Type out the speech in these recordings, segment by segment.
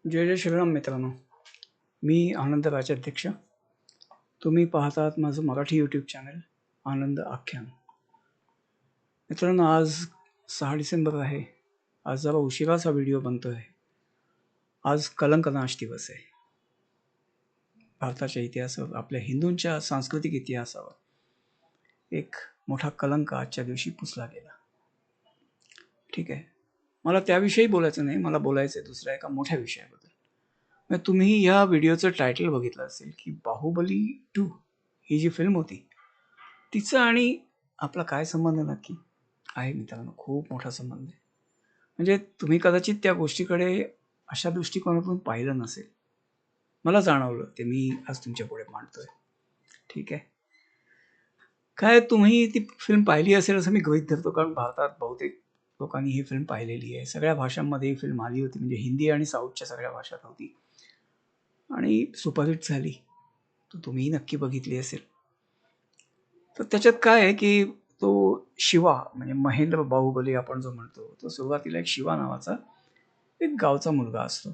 जय जय श्रीराम मित्रांनो. मी आनंद राजाध्यक्ष. तुम्ही पाहतात माझं मराठी यूट्यूब चॅनल आनंद आख्यान. मित्रांनो, आज 6 डिसेंबर आहे. आज जरा उशिराचा व्हिडिओ बनतो आहे. आज कलंक नाश दिवस आहे. भारताच्या इतिहासावर, आपल्या हिंदूंच्या सांस्कृतिक इतिहासावर एक मोठा कलंक आजच्या दिवशी पुसला गेला. ठीक आहे, मला त्याविषयी बोलायचं नाही. मला बोलायचं आहे दुसऱ्या एका मोठ्या विषयाबद्दल. तुम्ही ह्या व्हिडिओचं टायटल बघितलं असेल की बाहुबली 2 ही जी फिल्म होती तिचा आणि आपला काय संबंध नक्की आहे. मित्रांनो, खूप मोठा संबंध आहे. म्हणजे तुम्ही कदाचित त्या गोष्टीकडे अशा दृष्टिकोनातून पाहिलं नसेल. मला जाणवलं, ते मी आज तुमच्या पुढे मांडतोय. ठीक आहे, काय तुम्ही ती फिल्म पाहिली असेल असं मी गृहीत धरतो, कारण भारतात बहुतेक लोकांनी ही फिल्म पाहिलेली आहे. सगळ्या भाषांमध्ये ही फिल्म आली होती, म्हणजे हिंदी आणि साऊथच्या सगळ्या भाषात होती आणि सुपरहिट झाली. तर तुम्हीही नक्की बघितली असेल. तर त्याच्यात काय आहे की तो शिवा, म्हणजे महेंद्र बाहुबली आपण जो म्हणतो, तो सुरुवातीला एक शिवा नावाचा एक गावचा मुलगा असतो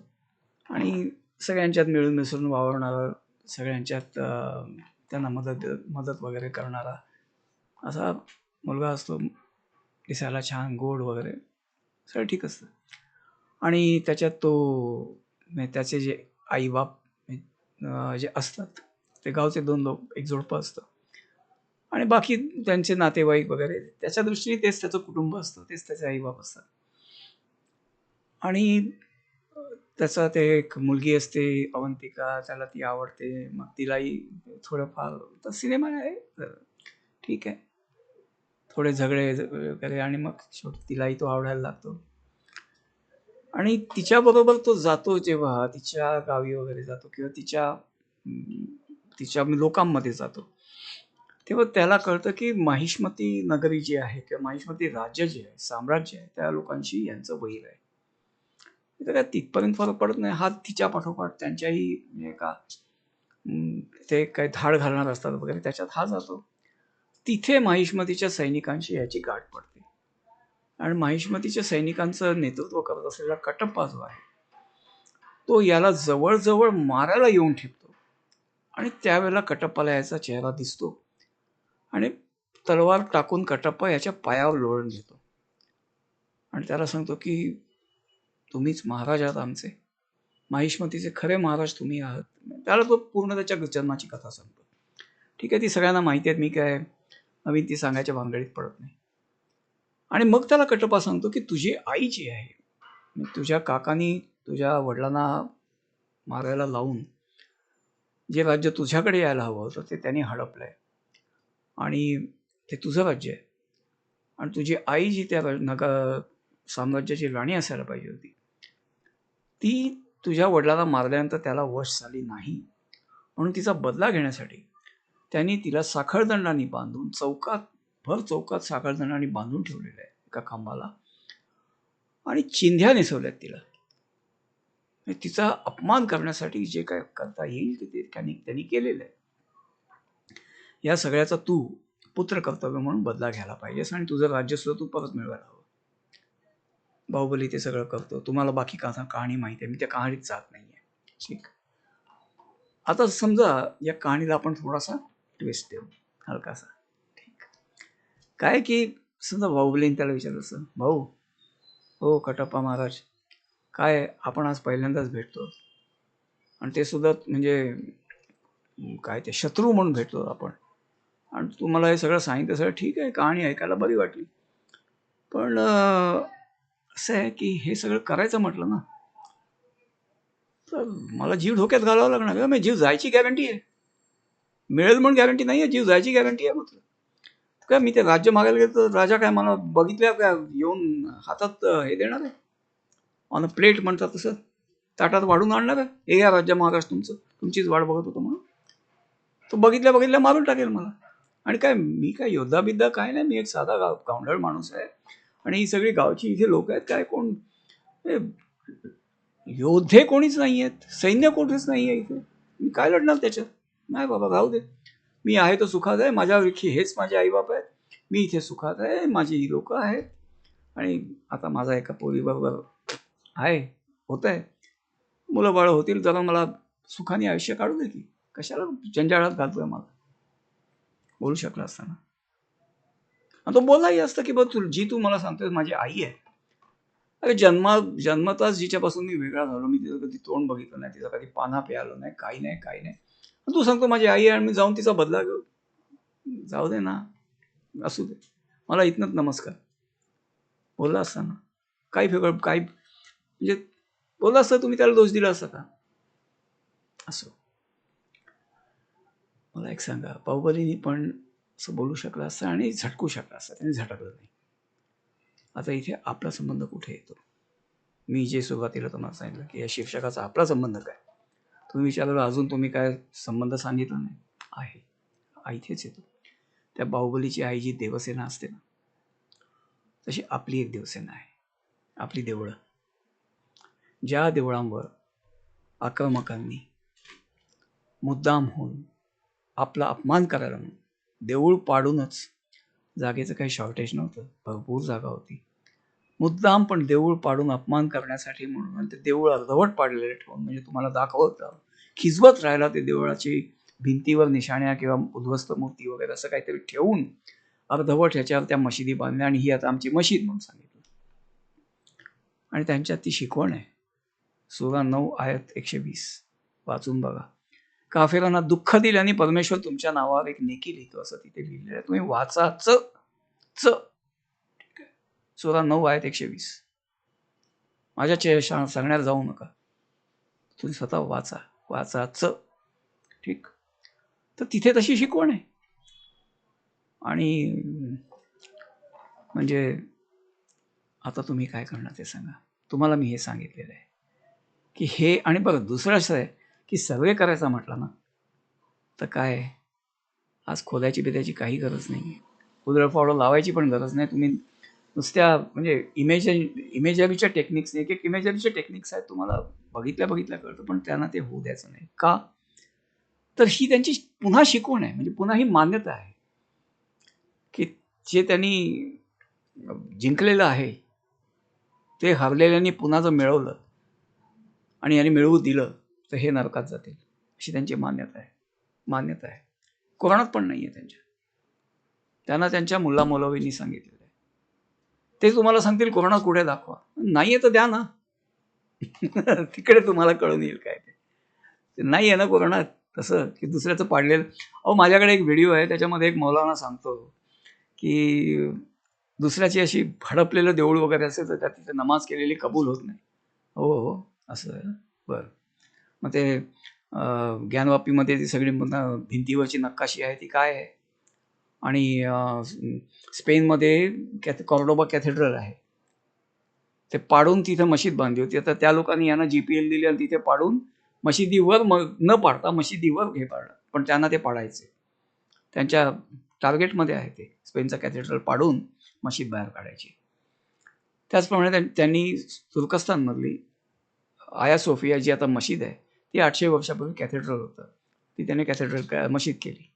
आणि सगळ्यांच्यात मिळून मिसळून वावरणारा, सगळ्यांच्यात त्यांना मदत वगैरे करणारा असा मुलगा असतो. दिसायला छान, गोड वगैरे सगळं ठीक असतं. आणि त्याच्यात तो, म्हणजे त्याचे जे आई बाप जे असतात, ते गावचे 2 लोक, एक जोडपं असतं आणि बाकी त्यांचे नातेवाईक वगैरे. त्याच्या दृष्टीने तेच त्याचं कुटुंब असतं, तेच त्याचे आई बाप असतात. आणि त्याचा ते एक मुलगी असते अवंतिका, त्याला ती आवडते. मग तिलाही थोडंफार, तर सिनेमा आहे ठीक आहे, थोडे झगडे वगैरे, आणि मग शेवटी तिलाही तो आवडायला लागतो. आणि तिच्याबरोबर तो जातो, जेव्हा तिच्या गावी वगैरे जातो किंवा तिच्या लोकांमध्ये जातो, तेव्हा त्याला कळतं की माहिष्मती नगरी जी आहे किंवा माहिष्मती राज्य जे आहे, साम्राज्य आहे, त्या लोकांशी यांचं वैर आहे. तर काय तिथपर्यंत फरक पडत नाही. हा तिच्या पाठोपाठ त्यांच्याही, म्हणजे का ते काही धाड घालणार असतात वगैरे, त्याच्यात हा जातो. तिथे माहिष्मतीच्या सैनिकांशी याची गाठ पडते आणि माहिष्मतीच्या सैनिकांचं नेतृत्व करत असलेला कटप्पा जो आहे, तो याला जवळजवळ मारायला येऊन ठेपतो. आणि त्यावेळेला कटप्पाला याचा चेहरा दिसतो आणि तलवार टाकून कटप्पा याच्या पायावर लोळून घेतो आणि त्याला सांगतो की तुम्हीच महाराज आहात आमचे, माहिष्मतीचे खरे महाराज तुम्ही आहात. त्याला तो पूर्ण त्याच्या जन्माची कथा सांगतो. ठीक आहे, ती सगळ्यांना माहिती आहे, मी काय नवीन ती सांगायच्या भानगडीत पडत नाही. आणि मग त्याला कटप्पा सांगतो की तुझी आई जी आहे, तुझ्या काकांनी तुझ्या वडिलांना मारायला लावून जे राज्य तुझ्याकडे यायला हवं होतं ते त्यांनी हडपलंय आणि ते तुझं राज्य आहे. आणि तुझी आई जी त्या साम्राज्याची राणी असायला पाहिजे होती, ती तुझ्या वडिलांना मारल्यानंतर त्याला वश झाली नाही. म्हणून तिचा बदला घेण्यासाठी त्यांनी तिला साखळदंडाने बांधून भर चौकात साखळदंडाने बांधून ठेवलेलं आहे एका खांबाला, आणि चिंध्या नेसवल्यात तिला. तिचा अपमान करण्यासाठी जे काय करता येईल ते त्यांनी केलेलं आहे. या सगळ्याचा तू पुत्र कर्तव्य म्हणून बदला घ्यायला पाहिजेस आणि तुझं राज्य सुद्धा तू परत मिळवायला हवं. बाहुबली ते सगळं करतो. तुम्हाला बाकी कहाणी माहिती आहे, मी त्या कहाणीत जात नाहीये. ठीक, आता समजा या कहाणीला आपण थोडासा ट्विस्ट देऊ, हलकासा. ठीक, काय की समजा बाहुबलीने त्याला विचारलं असं, भाऊ हो कटप्पा महाराज, काय आपण आज पहिल्यांदाच भेटतो आणि ते सुद्धा म्हणजे काय ते शत्रू म्हणून भेटतो आपण, आणि तू मला हे सगळं सांगितलं, सगळं ठीक आहे, कहाणी ऐकायला बरी वाटली, पण असं आहे की हे सगळं करायचं म्हटलं ना तर मला जीव धोक्यात घालावा लागणार. मी जीव जायची गॅरंटी आहे, मिळेल म्हणून गॅरंटी नाही आहे, जीव जायची गॅरंटी आहे. म्हटलं काय मी ते राज्य मागायला गेलं तर राजा काय मला बघितल्या काय येऊन हातात हे देणार आहे, ऑन अ प्लेट म्हणतात तसं, ताटात वाढून आणणार आहे, हे या राज्य महाराज तुमचं, तुमचीच वाट बघत होतो म्हणून. तो बघितल्या मारून टाकेल मला. आणि काय मी काय योद्धा बिद्धा काय नाही, मी एक साधा गावंढळ माणूस आहे. आणि ही सगळी गावची इथे लोक आहेत, काय कोण योद्धे कोणीच नाही आहेत, सैन्य कोणीच नाही आहे इथे, मी काय लढणार त्याच्यात. नाही बाबा, राहू दे, मी आहे तो सुखात आहे, माझ्याविषयी हेच माझे आईबाप आहेत, मी इथे सुखात आहे, माझी ही लोक आहेत, आणि आता माझा एका पोरीबरोबर आहे, होत आहे, मुलं बाळ होतील, जरा मला सुखाने आयुष्य काढू दे की, कशाला जंजाळात घालतोय मला, बोलू शकला असताना. आणि तो बोललाही असतं की बघ, जी तू मला सांगतोय माझी आई आहे. अरे जन्मताच जिच्यापासून मी वेगळा झालो, मी तिचं कधी तोंड बघितलं नाही, तिचा कधी पाना प्यायलो नाही, काही नाही, काही नाही. तू सांगतो माझी आई आहे आणि मी जाऊन तिचा बदला घेऊ. जाऊ दे ना, असू दे, मला इथनच नमस्कार बोलला असताना काही वेगळं, काही म्हणजे बोलला असतं, तुम्ही त्याला दोष दिला असता का? असो, मला एक सांगा, बाहुबलीनी पण असं बोलू शकला असतं आणि झटकू शकला असता, त्याने झटकलं नाही. आता इथे आपला संबंध कुठे येतो? मी जे सुरुवातीला तुम्हाला सांगितलं की या शिक्षकाचा आपला संबंध काय, तुम्ही विचारलं अजून तुम्ही काय संबंध सांगितला नाही. आहे इथेच येतो. त्या बाहुबलीची आई जी देवसेना असते ना, तशी आपली एक देवसेना आहे. आपली देवळं, ज्या देवळांवर आक्रमकांनी मुद्दाम होऊन आपला अपमान करायला म्हणून देऊळ पाडूनच, जागेचं काही शॉर्टेज नव्हतं, भरपूर जागा होती, मुद्दाम पण देऊळ पाडून अपमान करण्यासाठी म्हणून ते देऊळ अर्धवट पाडलेले ठेवून, म्हणजे तुम्हाला दाखवत खिजवत राहिला, ते देवळाची भिंतीवर निशाण्या किंवा उद्ध्वस्त मूर्ती वगैरे असं काहीतरी ठेवून अर्धवट ह्याच्यावर त्या मशिदी बांधल्या आणि ही आता आमची मशीद म्हणून सांगितलं. आणि त्यांच्यात ती शिकवण आहे. सूरा 9 आयत 120 वाचून बघा. काफिरांना दुःख दिल्याने परमेश्वर तुमच्या नावावर एक नेकी लिहितो, असं तिथे लिहिलेलं आहे. तुम्ही वाचा. सूरा 9 आयत 120. माझ्या सांगण्यात जाऊ नका, तुम्ही स्वतः वाचा. ठीक, तर तिथे तशी शिकवण आहे. आणि म्हणजे आता तुम्ही काय करणार ते सांगा. तुम्हाला मी हे सांगितलेलं आहे की हे, आणि बरं दुसरं असं आहे की सर्वे करायचा म्हटला ना, तर काय आज खोदायची बिदायची काही गरज नाही आहे, उधळफावडं लावायची पण गरज नाही. तुम्ही नुसत्या म्हणजे इमेजरीच्या टेक्निक्स, एक इमेजरीचे टेक्निक्स आहेत, तुम्हाला बघितल्या कळतं, पण त्यांना ते होऊ द्यायचं नाही. का? तर ही त्यांची पुन्हा शिकवण आहे, म्हणजे पुन्हा ही मान्यता आहे की जे त्यांनी जिंकलेलं आहे ते हरलेल्यांनी पुन्हा जर मिळवलं आणि यांनी मिळवू दिलं तर हे नरकात जातील, अशी त्यांची मान्यता आहे. कुराणात पण नाही आहे त्यांना त्यांच्या मुल्ला मौलवींनी सांगितलेलं आहे. ते तुम्हाला सांगतील कुराणात कुठे दाखवा, नाही आहे तर द्या ना. तिकडे तुम्हाला कळून येईल काय ते नाही आहे ना कुराणात तसं, की दुसऱ्याचं पाडलेलं. माझ्याकडे एक व्हिडिओ आहे, त्याच्यामध्ये एक मौलाना सांगतो की दुसऱ्याची अशी भडपलेलं देऊळ वगैरे असेल तर त्यात तिथे नमाज केलेली कबूल होत नाही. हो असं आहे. बरं, मग ते ज्ञानवापीमध्ये ती सगळी भिंतीवरची नकाशी आहे ती काय आहे, आणि स्पेनमध्ये कॉर्डोबा कॅथेड्रल आहे, ते पाडून तिथं मशीद बांधली होती. आता त्या लोकांनी यांना GPL दिली आणि तिथे पाडून मशिदीवर न पाडता मशिदीवर हे पाडलं, पण त्यांना ते पाडायचे, त्यांच्या टार्गेटमध्ये आहे ते स्पेनचा कॅथेड्रल पाडून मशीद बाहेर काढायची. त्याचप्रमाणे त्यांनी तुर्कस्तानमधली आया सोफिया जी आता मशीद आहे, ती 800 वर्षापूर्वी कॅथेड्रल होतं, ती त्याने कॅथेड्रल मशीद केली.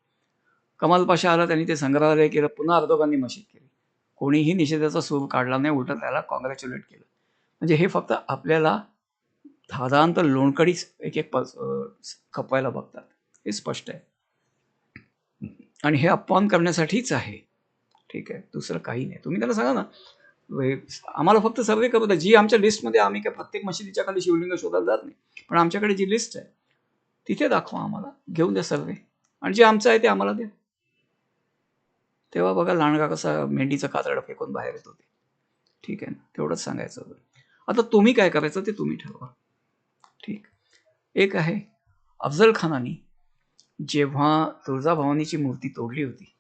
कमाल पाशा आला, त्यांनी ते संग्रहालय केलं, पुन्हा अर्दोगांनी मशीद केली. कोणीही निषेधाचा सूर काढला नाही, उलट त्याला कॉंग्रॅच्युलेट केलं. म्हणजे हे फक्त आपल्याला धादांत लोणकडीच एक खपवायला बघतात, हे स्पष्ट आहे. आणि हे अपमान करण्यासाठीच आहे. ठीक आहे, दुसरं काही नाही. तुम्ही त्याला सांगा ना, आम्हाला फक्त सर्वे करू द्या, जी आमच्या लिस्टमध्ये, आम्ही काय प्रत्येक मशिदीच्या खाली शिवलिंग शोधायला जात नाही, पण आमच्याकडे जी लिस्ट आहे तिथे दाखवा, आम्हाला घेऊन द्या सर्वे, आणि जे आमचं आहे ते आम्हाला द्या. तेव्हा बघा लांडगा कसा मेंढीचं कातडं फेकून बाहेर येत होते. ठीक आहे ना, तेवढंच सांगायचं होतं. आता तुम्ही काय करायचं ते तुम्ही ठरवा. ठीक. एक आहे, अफजल खानाने जेव्हा तुळजाभवानीची मूर्ती तोडली होती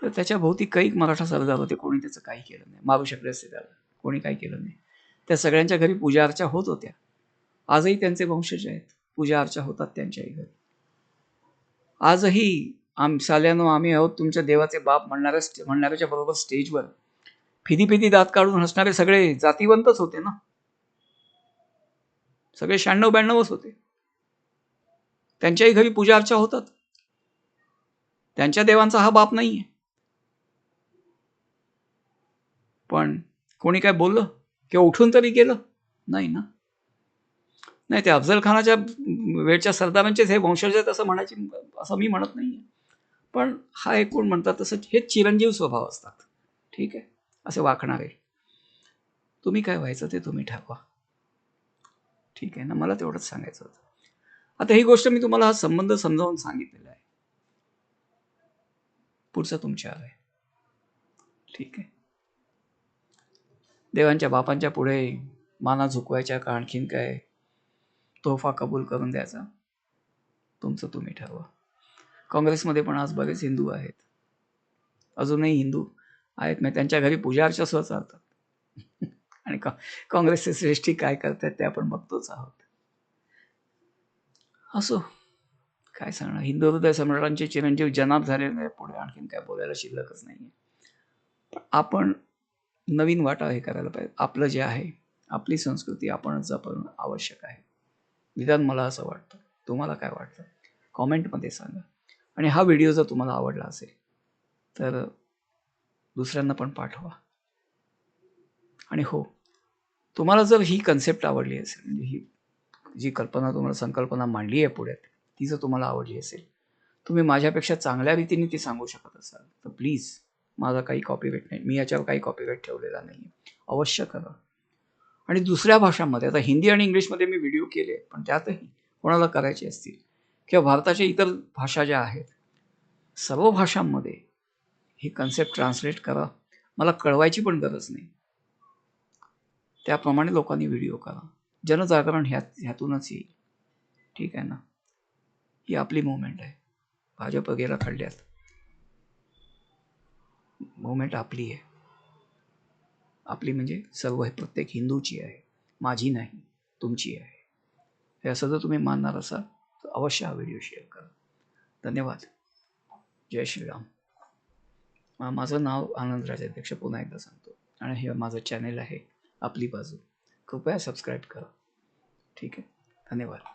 तर त्याच्या भोवती कैक मराठा सरदार होते, कोणी त्याचं काही केलं नाही. मारू शकले असते त्याला, कोणी काही केलं नाही. त्या सगळ्यांच्या घरी पूजा अर्चा होत होत्या. आजही त्यांचे वंशज आहेत, पूजा अर्चा होतात त्यांच्याही घरी. आजही साल्यानो आम्ही आहोत तुमच्या देवाचे बाप म्हणणाऱ्याच्या बरोबर स्टेजवर फिदी दात काढून हसणारे सगळे जातीवंतच होते ना, सगळे 96-92च होते. त्यांच्याही घरी पूजा अर्चा होतात. त्यांच्या देवांचा हा बाप नाहीये. पण कोणी काय बोललं किंवा उठून तरी गेलं नाही ना. नाही, ते अफजल खानाच्या वेळच्या सरदारांचेच हे वंशज आहेत असं म्हणायची, असं मी म्हणत नाही. पण हा एक कोण म्हणतात तसं हे चिरंजीव स्वभाव असतात. ठीक आहे, असे वाकणारे. तुम्ही काय व्हायचं ते तुम्ही ठरवा. ठीक आहे ना, मला तेवढंच सांगायचं होतं. आता ही गोष्ट मी तुम्हाला हा संबंध समजावून सांगितलेला आहे. पुढचं तुमच्यावर आहे. ठीक आहे. देवांच्या बापांच्या पुढे माना झुकवायच्या का आणखीन काय तोहफा कबूल करून द्यायचा, तुमचं तुम्ही ठरवा. काँग्रेसमध्ये पण आज बरेच हिंदू आहेत, अजूनही हिंदू आहेत. मग त्यांच्या घरी पूजा अर्चा सुद्धा चालतात. आणि काँग्रेसचे श्रेष्ठी काय करतात ते आपण बघतोच आहोत. असो, काय सांगणार, हिंदू हृदय सम्राटांचे चिरंजीव जनाब झालेले नाही, पुढे आणखीन काय बोलायला शिल्लकच नाही. पण आपण नवीन वाटा हे करायला पाहिजे. आपलं जे आहे, आपली संस्कृती आपण जपणं आवश्यक आहे. निदान मला असं वाटतं. तुम्हाला काय वाटतं कॉमेंटमध्ये सांगा. आणि हा व्हिडिओ जर तुम्हाला आवडला असेल तर दुसऱ्यांना पण पाठवा. आणि हो, तुम्हाला जर ही कन्सेप्ट आवडली असेल, म्हणजे ही जी कल्पना तुम्हाला संकल्पना मांडली आहे पुढ्यात, ती जर तुम्हाला आवडली असेल, तुम्ही माझ्यापेक्षा चांगल्या रीतीने ती सांगू शकत असाल तर प्लीज, माझा काही कॉपीराईट नाही, मी याच्यावर काही कॉपीराईट ठेवलेला नाही, अवश्य करा. आणि दुसऱ्या भाषांमध्ये, आता हिंदी आणि इंग्लिशमध्ये मी व्हिडिओ केले, पण त्यातही कोणाला करायचे असतील किंवा भारताच्या इतर भाषा ज्या आहेत, सर्व भाषांमध्ये ही कन्सेप्ट ट्रान्सलेट करा. मला कळवायची पण गरज नाही. त्याप्रमाणे लोकांनी व्हिडिओ करा. जनजागरण ह्यातूनच येईल. ठीक आहे ना, ही आपली मुवमेंट आहे. भाजप वगैरे खड्ड्यात, मुवमेंट आपली आहे. आपली म्हणजे सर्व प्रत्येक हिंदूची आहे, माझी नाही, तुमची आहे. हे असं जर तुम्ही मानणार असाल तर अवश्य हा व्हिडिओ शेअर करा. धन्यवाद. जय श्रीराम. माझं नाव आनंद राजाध्यक्ष, पुन्हा एकदा सांगतो. आणि हे माझं चॅनेल आहे आपली बाजू. कृपया सबस्क्राईब करा. ठीक आहे, धन्यवाद.